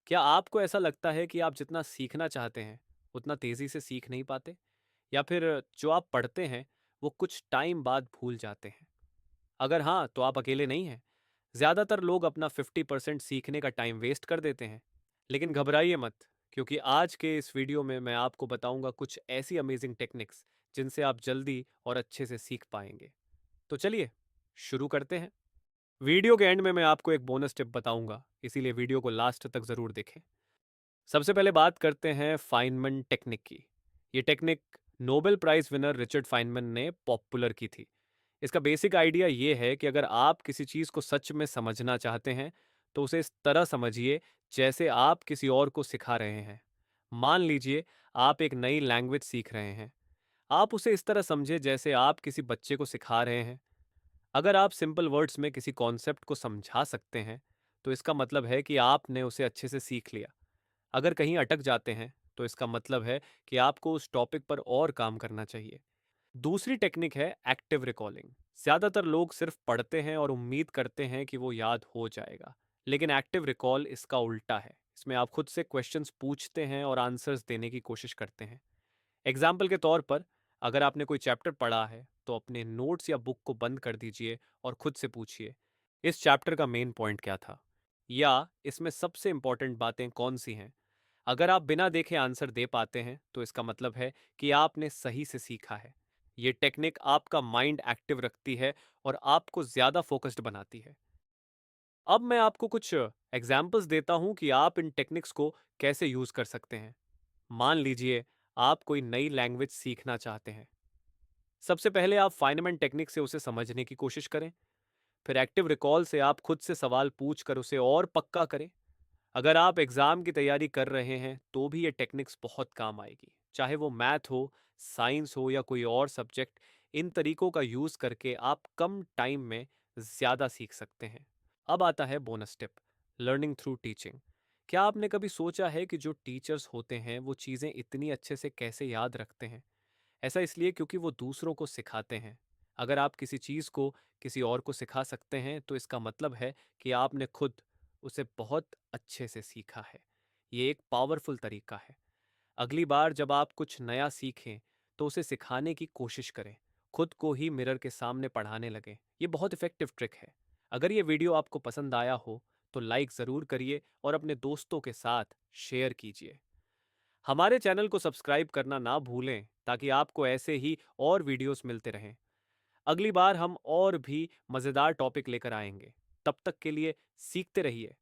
क्या आपको ऐसा लगता है कि आप जितना सीखना चाहते हैं, उतना तेज़ी से सीख नहीं पाते? या फिर जो आप पढ़ते हैं, वो कुछ टाइम बाद भूल जाते हैं? अगर हाँ, तो आप अकेले नहीं हैं। ज़्यादातर लोग अपना 50% सीखने का टाइम वेस्ट कर देते हैं। लेकिन घबराइए मत, क्योंकि आज के इस वीडियो में मैं आपको बताऊंगा कुछ ऐसी अमेजिंग टेक्निक्स जिनसे आप जल्दी और अच्छे से सीख पाएंगे। तो चलिए, शुरू करते हैं। वीडियो के एंड में मैं आपको एक बोनस टिप बताऊंगा, इसीलिए वीडियो को लास्ट तक ज़रूर देखें। सबसे पहले बात करते हैं फाइनमन टेक्निक की। ये technique Nobel prize winner Richard Feynman ने पॉपुलर की थी। इसका बेसिक आइडिया ये है कि अगर आप किसी चीज़ को सच में समझना चाहते हैं, तो उसे इस तरह समझिए जैसे आप किसी और को सिखा रहे हैं। मान लीजिए, आप एक नई लैंग्वेज सीख रहे हैं। आप उसे इस तरह समझे जैसे आप किसी बच्चे को सिखा रहे हैं। अगर आप सिंपल वर्ड्स में किसी कॉन्सेप्ट को समझा सकते हैं, तो इसका मतलब है कि आपने उसे अच्छे से सीख लिया। अगर कहीं अटक जाते हैं, तो इसका मतलब है कि आपको उस टॉपिक पर और काम करना चाहिए। दूसरी टेक्निक है एक्टिव रिकॉलिंग। ज्यादातर लोग सिर्फ पढ़ते हैं और उम्मीद करते हैं कि वो याद हो जाएगा, लेकिन एक्टिव रिकॉल इसका उल्टा है। इसमें आप खुद से क्वेश्चंस पूछते हैं और आंसर्स देने की कोशिश करते हैं। एग्जाम्पल के तौर पर, अगर आपने कोई चैप्टर पढ़ा है, तो अपने नोट्स या बुक को बंद कर दीजिए और खुद से पूछिए, इस चैप्टर का मेन पॉइंट क्या था, या इसमें सबसे इंपॉर्टेंट बातें कौन सी हैं। अगर आप बिना देखे आंसर दे पाते हैं, तो इसका मतलब है कि आपने सही से सीखा है। ये टेक्निक आपका माइंड एक्टिव रखती है और आपको ज्यादा फोकस्ड बनाती है। अब मैं आपको कुछ एग्जाम्पल्स देता हूं कि आप इन टेक्निक्स को कैसे यूज कर सकते हैं। मान लीजिए, आप कोई नई लैंग्वेज सीखना चाहते हैं। सबसे पहले आप फाइनमैन टेक्निक से उसे समझने की कोशिश करें। फिर एक्टिव रिकॉल से आप खुद से सवाल पूछ कर उसे और पक्का करें। अगर आप एग्जाम की तैयारी कर रहे हैं, तो भी ये टेक्निक्स बहुत काम आएगी, चाहे वो मैथ हो, साइंस हो या कोई और सब्जेक्ट। इन तरीकों का यूज करके आप कम टाइम में ज्यादा सीख सकते हैं। अब आता है bonus tip, learning through teaching. क्या आपने कभी सोचा है कि जो टीचर्स होते हैं, वो चीजें इतनी अच्छे से कैसे याद रखते हैं? ऐसा इसलिए क्योंकि वो दूसरों को सिखाते हैं। अगर आप किसी चीज को किसी और को सिखा सकते हैं, तो इसका मतलब है कि आपने खुद उसे बहुत अच्छे से सीखा है। ये एक पावरफुल तरीका है। अगली बार जब आप कुछ नया सीखें, तो उसे सिखाने की कोशिश करें। खुद को ही मिरर के सामने पढ़ाने लगें। ये बहुत इफेक्टिव ट्रिक है। अगर ये वीडियो आपको पसंद आया हो, तो लाइक ज़रूर करिए और अपने दोस्तों के साथ शेयर कीजिए। हमारे चैनल को सब्सक्राइब करना ना भूलें, ताकि आपको ऐसे ही और वीडियोस मिलते रहें। अगली बार हम और भी मज़ेदार टॉपिक लेकर आएंगे। तब तक के लिए सीखते रहिए।